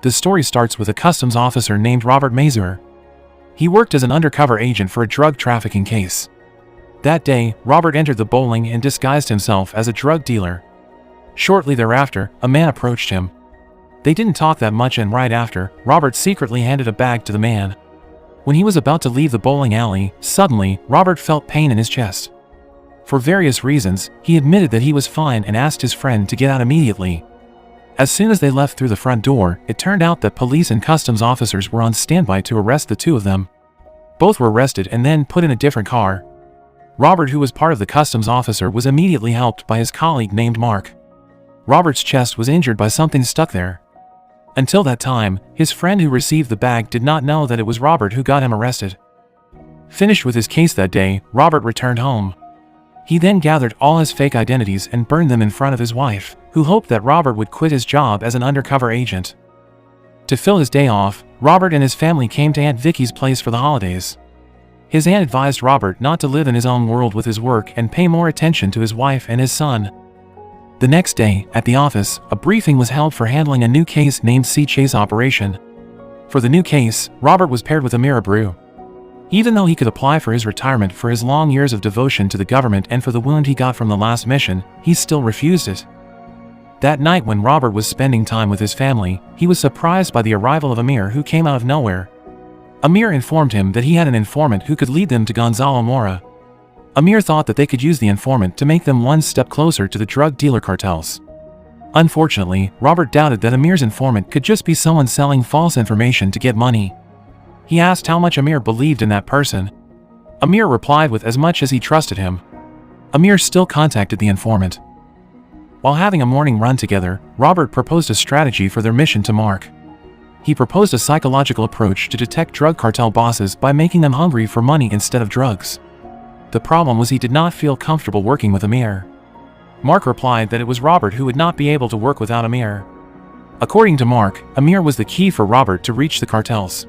The story starts with a customs officer named Robert Mazur. He worked as an undercover agent for a drug trafficking case. That day, Robert entered the bowling and disguised himself as a drug dealer. Shortly thereafter, a man approached him. They didn't talk that much, and right after, Robert secretly handed a bag to the man. When he was about to leave the bowling alley, suddenly, Robert felt pain in his chest. For various reasons, he admitted that he was fine and asked his friend to get out immediately. As soon as they left through the front door, it turned out that police and customs officers were on standby to arrest the two of them. Both were arrested and then put in a different car. Robert, who was part of the customs officer, was immediately helped by his colleague named Mark. Robert's chest was injured by something stuck there. Until that time, his friend who received the bag did not know that it was Robert who got him arrested. Finished with his case that day, Robert returned home. He then gathered all his fake identities and burned them in front of his wife, who hoped that Robert would quit his job as an undercover agent. To fill his day off, Robert and his family came to Aunt Vicky's place for the holidays. His aunt advised Robert not to live in his own world with his work and pay more attention to his wife and his son. The next day, at the office, a briefing was held for handling a new case named Sea Chase Operation. For the new case, Robert was paired with Amir Abreu. Even though he could apply for his retirement for his long years of devotion to the government and for the wound he got from the last mission, he still refused it. That night, when Robert was spending time with his family, he was surprised by the arrival of Amir, who came out of nowhere. Amir informed him that he had an informant who could lead them to Gonzalo Mora. Amir thought that they could use the informant to make them one step closer to the drug dealer cartels. Unfortunately, Robert doubted that Amir's informant could just be someone selling false information to get money. He asked how much Amir believed in that person. Amir replied with as much as he trusted him. Amir still contacted the informant. While having a morning run together, Robert proposed a strategy for their mission to Mark. He proposed a psychological approach to detect drug cartel bosses by making them hungry for money instead of drugs. The problem was he did not feel comfortable working with Amir. Mark replied that it was Robert who would not be able to work without Amir. According to Mark, Amir was the key for Robert to reach the cartels.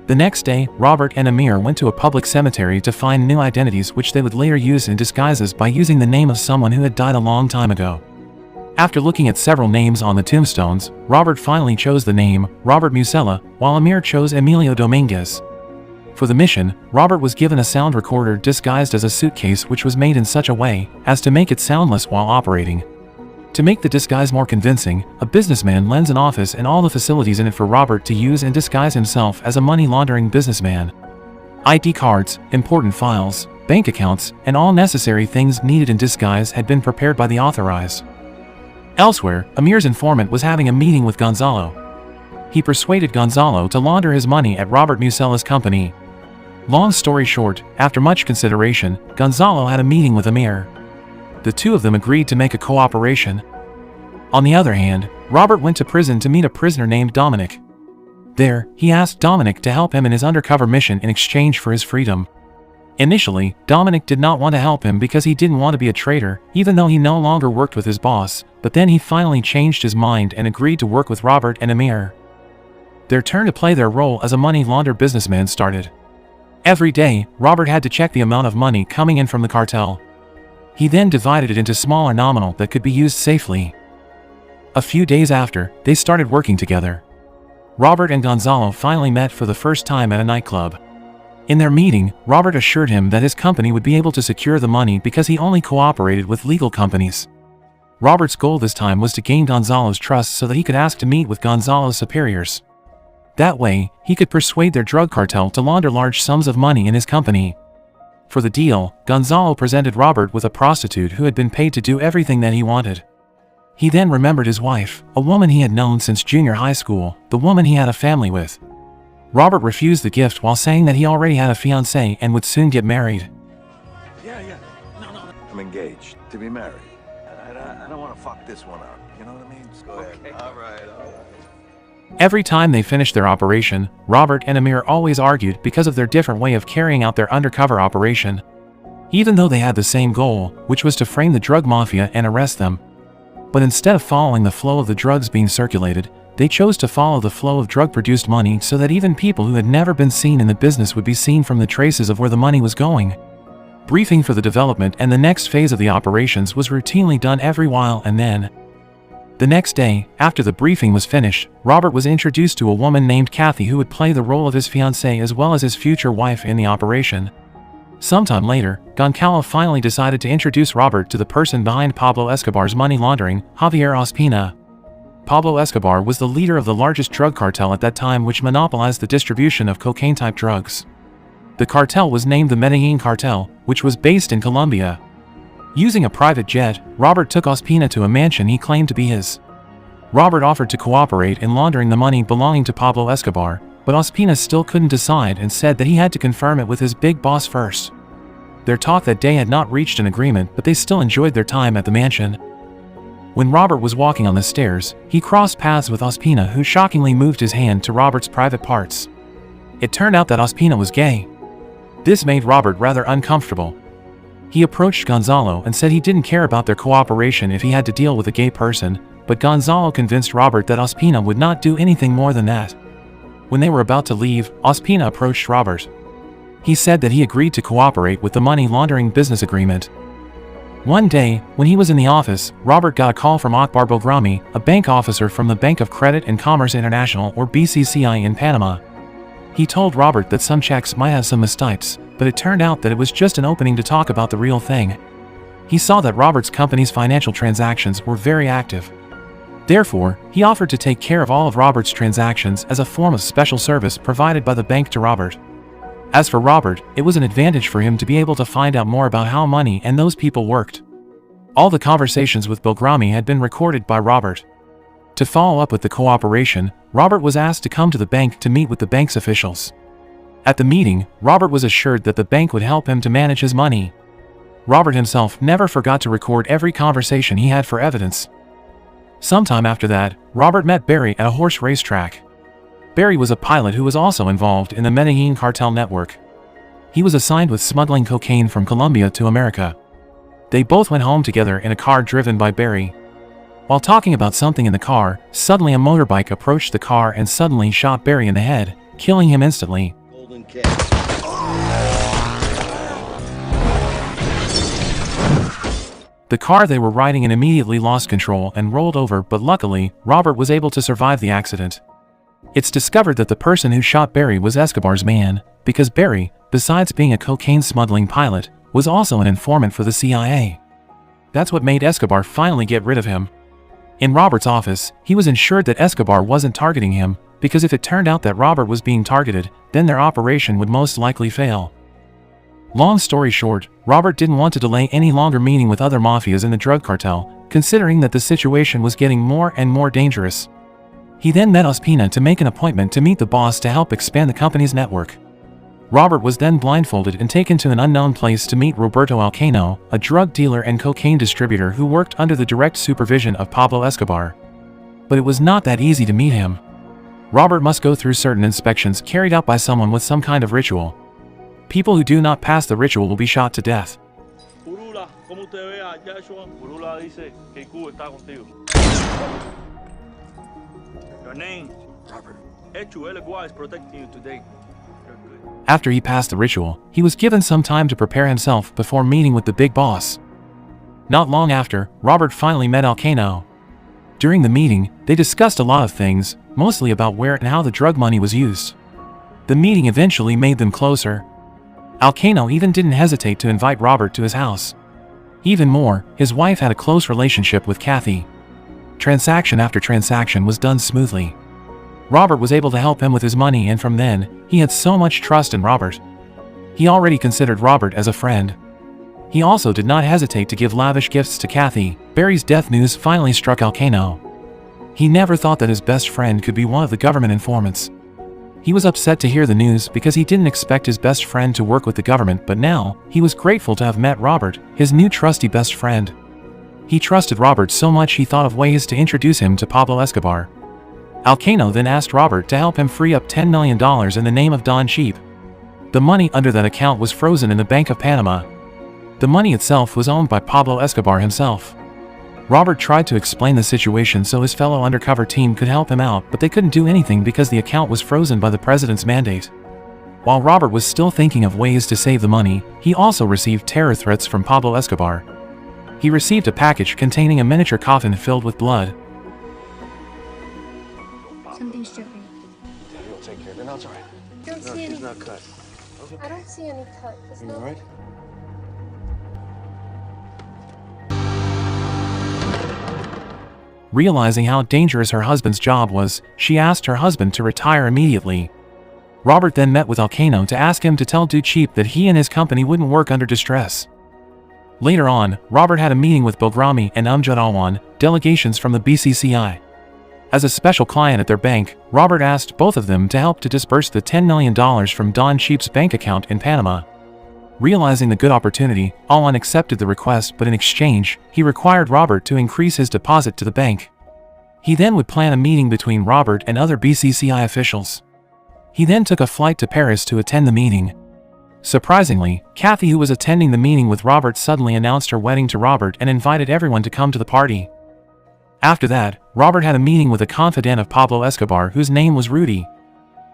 The next day, Robert and Amir went to a public cemetery to find new identities which they would later use in disguises by using the name of someone who had died a long time ago. After looking at several names on the tombstones, Robert finally chose the name Robert Musella, while Amir chose Emilio Dominguez. For the mission, Robert was given a sound recorder disguised as a suitcase, which was made in such a way as to make it soundless while operating. To make the disguise more convincing, a businessman lends an office and all the facilities in it for Robert to use and disguise himself as a money laundering businessman. ID cards, important files, bank accounts, and all necessary things needed in disguise had been prepared by the authorized. Elsewhere, Amir's informant was having a meeting with Gonzalo. He persuaded Gonzalo to launder his money at Robert Musella's company. Long story short, after much consideration, Gonzalo had a meeting with Amir. The two of them agreed to make a cooperation. On the other hand, Robert went to prison to meet a prisoner named Dominic. There, he asked Dominic to help him in his undercover mission in exchange for his freedom. Initially, Dominic did not want to help him because he didn't want to be a traitor, even though he no longer worked with his boss, but then he finally changed his mind and agreed to work with Robert and Amir. Their turn to play their role as a money launderer businessman started. Every day, Robert had to check the amount of money coming in from the cartel. He then divided it into smaller nominal that could be used safely. A few days after, they started working together. Robert and Gonzalo finally met for the first time at a nightclub. In their meeting, Robert assured him that his company would be able to secure the money because he only cooperated with legal companies. Robert's goal this time was to gain Gonzalo's trust so that he could ask to meet with Gonzalo's superiors. That way, he could persuade their drug cartel to launder large sums of money in his company. For the deal, Gonzalo presented Robert with a prostitute who had been paid to do everything that he wanted. He then remembered his wife, a woman he had known since junior high school, the woman he had a family with. Robert refused the gift while saying that he already had a fiancée and would soon get married. Yeah. No. I'm engaged to be married. I don't want to fuck this one up. You know what I mean? Just go ahead. Okay. All right. Every time they finished their operation, Robert and Amir always argued because of their different way of carrying out their undercover operation. Even though they had the same goal, which was to frame the drug mafia and arrest them. But instead of following the flow of the drugs being circulated, they chose to follow the flow of drug-produced money so that even people who had never been seen in the business would be seen from the traces of where the money was going. Briefing for the development and the next phase of the operations was routinely done every while and then. The next day, after the briefing was finished, Robert was introduced to a woman named Kathy who would play the role of his fiancée as well as his future wife in the operation. Sometime later, Goncalo finally decided to introduce Robert to the person behind Pablo Escobar's money laundering, Javier Ospina. Pablo Escobar was the leader of the largest drug cartel at that time, which monopolized the distribution of cocaine-type drugs. The cartel was named the Medellin Cartel, which was based in Colombia. Using a private jet, Robert took Ospina to a mansion he claimed to be his. Robert offered to cooperate in laundering the money belonging to Pablo Escobar, but Ospina still couldn't decide and said that he had to confirm it with his big boss first. Their talk that day had not reached an agreement, but they still enjoyed their time at the mansion. When Robert was walking on the stairs, he crossed paths with Ospina, who shockingly moved his hand to Robert's private parts. It turned out that Ospina was gay. This made Robert rather uncomfortable. He approached Gonzalo and said he didn't care about their cooperation if he had to deal with a gay person, but Gonzalo convinced Robert that Ospina would not do anything more than that. When they were about to leave, Ospina approached Robert. He said that he agreed to cooperate with the money laundering business agreement. One day, when he was in the office, Robert got a call from Akbar Bogrami, a bank officer from the Bank of Credit and Commerce International, or BCCI, in Panama. He told Robert that some checks might have some mistypes, but it turned out that it was just an opening to talk about the real thing. He saw that Robert's company's financial transactions were very active. Therefore, he offered to take care of all of Robert's transactions as a form of special service provided by the bank to Robert. As for Robert, it was an advantage for him to be able to find out more about how money and those people worked. All the conversations with Bogrami had been recorded by Robert. To follow up with the cooperation, Robert was asked to come to the bank to meet with the bank's officials. At the meeting, Robert was assured that the bank would help him to manage his money. Robert himself never forgot to record every conversation he had for evidence. Sometime after that, Robert met Barry at a horse racetrack. Barry was a pilot who was also involved in the Medellin cartel network. He was assigned with smuggling cocaine from Colombia to America. They both went home together in a car driven by Barry. While talking about something in the car, suddenly a motorbike approached the car and suddenly shot Barry in the head, killing him instantly. The car they were riding in immediately lost control and rolled over, but luckily, Robert was able to survive the accident. It's discovered that the person who shot Barry was Escobar's man, because Barry, besides being a cocaine smuggling pilot, was also an informant for the CIA. That's what made Escobar finally get rid of him. In Robert's office, he was ensured that Escobar wasn't targeting him, because if it turned out that Robert was being targeted, then their operation would most likely fail. Long story short, Robert didn't want to delay any longer meeting with other mafias in the drug cartel, considering that the situation was getting more and more dangerous. He then met Ospina to make an appointment to meet the boss to help expand the company's network. Robert was then blindfolded and taken to an unknown place to meet Roberto Alcano, a drug dealer and cocaine distributor who worked under the direct supervision of Pablo Escobar. But it was not that easy to meet him. Robert must go through certain inspections carried out by someone with some kind of ritual. People who do not pass the ritual will be shot to death. Your name? Robert. Escobar is protecting you today. After he passed the ritual, he was given some time to prepare himself before meeting with the big boss. Not long after, Robert finally met Alcano. During the meeting, they discussed a lot of things, mostly about where and how the drug money was used. The meeting eventually made them closer. Alcano even didn't hesitate to invite Robert to his house. Even more, his wife had a close relationship with Kathy. Transaction after transaction was done smoothly. Robert was able to help him with his money, and from then, he had so much trust in Robert. He already considered Robert as a friend. He also did not hesitate to give lavish gifts to Kathy. Barry's death news finally struck Alcano. He never thought that his best friend could be one of the government informants. He was upset to hear the news because he didn't expect his best friend to work with the government, but now, he was grateful to have met Robert, his new trusty best friend. He trusted Robert so much he thought of ways to introduce him to Pablo Escobar. Alcano then asked Robert to help him free up $10 million in the name of Don Cheap. The money under that account was frozen in the Bank of Panama. The money itself was owned by Pablo Escobar himself. Robert tried to explain the situation so his fellow undercover team could help him out, but they couldn't do anything because the account was frozen by the president's mandate. While Robert was still thinking of ways to save the money, he also received terror threats from Pablo Escobar. He received a package containing a miniature coffin filled with blood. see any cut. Is You all right? Realizing how dangerous her husband's job was, she asked her husband to retire immediately. Robert then met with Alcano to ask him to tell Ducheap that he and his company wouldn't work under distress. Later on, Robert had a meeting with Bogrami and Amjad Alwan, delegations from the BCCI. As a special client at their bank, Robert asked both of them to help to disburse the $10 million from Don Cheap's bank account in Panama. Realizing the good opportunity, Alwan accepted the request, but in exchange, he required Robert to increase his deposit to the bank. He then would plan a meeting between Robert and other BCCI officials. He then took a flight to Paris to attend the meeting. Surprisingly, Kathy, who was attending the meeting with Robert, suddenly announced her wedding to Robert and invited everyone to come to the party. After that, Robert had a meeting with a confidant of Pablo Escobar whose name was Rudy.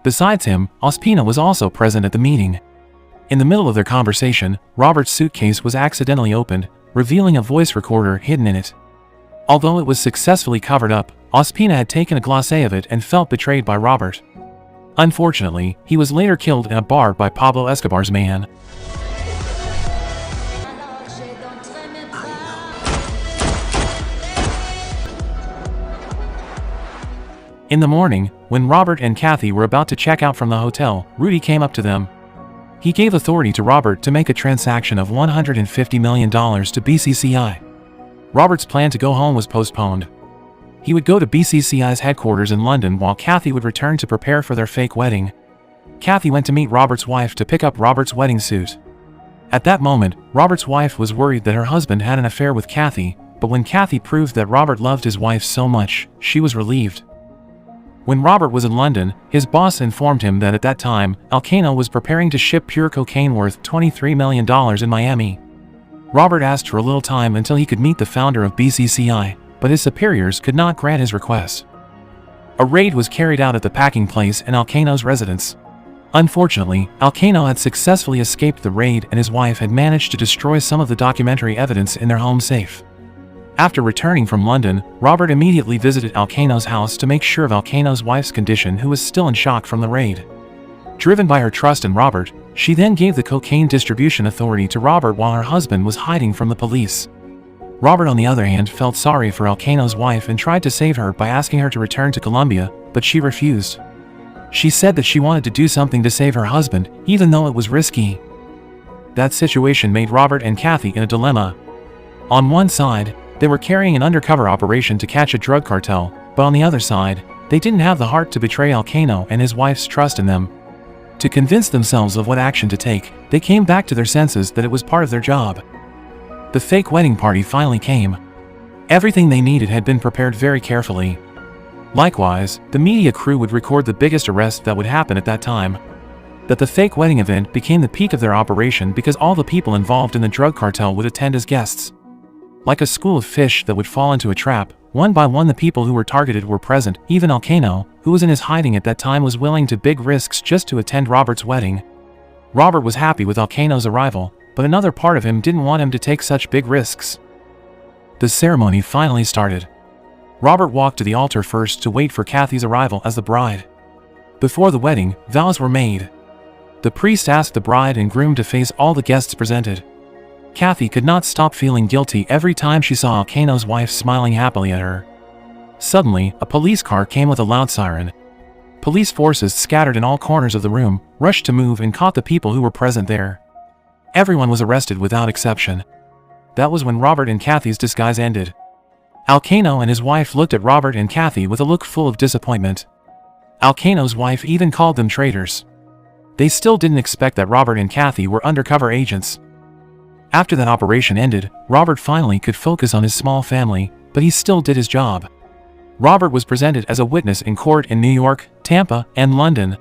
Besides him, Ospina was also present at the meeting. In the middle of their conversation, Robert's suitcase was accidentally opened, revealing a voice recorder hidden in it. Although it was successfully covered up, Ospina had taken a glacé of it and felt betrayed by Robert. Unfortunately, he was later killed in a bar by Pablo Escobar's man. In the morning, when Robert and Kathy were about to check out from the hotel, Rudy came up to them. He gave authority to Robert to make a transaction of $150 million to BCCI. Robert's plan to go home was postponed. He would go to BCCI's headquarters in London while Kathy would return to prepare for their fake wedding. Kathy went to meet Robert's wife to pick up Robert's wedding suit. At that moment, Robert's wife was worried that her husband had an affair with Kathy, but when Kathy proved that Robert loved his wife so much, she was relieved. When Robert was in London, his boss informed him that at that time, Alcano was preparing to ship pure cocaine worth $23 million in Miami. Robert asked for a little time until he could meet the founder of BCCI, but his superiors could not grant his request. A raid was carried out at the packing place and Alcano's residence. Unfortunately, Alcano had successfully escaped the raid and his wife had managed to destroy some of the documentary evidence in their home safe. After returning from London, Robert immediately visited Alcano's house to make sure of Alcano's wife's condition, who was still in shock from the raid. Driven by her trust in Robert, she then gave the cocaine distribution authority to Robert while her husband was hiding from the police. Robert, on the other hand, felt sorry for Alcano's wife and tried to save her by asking her to return to Colombia, but she refused. She said that she wanted to do something to save her husband, even though it was risky. That situation made Robert and Kathy in a dilemma. On one side, they were carrying an undercover operation to catch a drug cartel, but on the other side, they didn't have the heart to betray Alcano and his wife's trust in them. To convince themselves of what action to take, they came back to their senses that it was part of their job. The fake wedding party finally came. Everything they needed had been prepared very carefully. Likewise, the media crew would record the biggest arrest that would happen at that time. That the fake wedding event became the peak of their operation because all the people involved in the drug cartel would attend as guests. Like a school of fish that would fall into a trap, one by one the people who were targeted were present. Even Alcano, who was in his hiding at that time, was willing to big risks just to attend Robert's wedding. Robert was happy with Alcano's arrival, but another part of him didn't want him to take such big risks. The ceremony finally started. Robert walked to the altar first to wait for Kathy's arrival as the bride. Before the wedding, vows were made. The priest asked the bride and groom to face all the guests presented. Kathy could not stop feeling guilty every time she saw Alcano's wife smiling happily at her. Suddenly, a police car came with a loud siren. Police forces scattered in all corners of the room, rushed to move and caught the people who were present there. Everyone was arrested without exception. That was when Robert and Kathy's disguise ended. Alcano and his wife looked at Robert and Kathy with a look full of disappointment. Alcano's wife even called them traitors. They still didn't expect that Robert and Kathy were undercover agents. After that operation ended, Robert finally could focus on his small family, but he still did his job. Robert was presented as a witness in court in New York, Tampa, and London.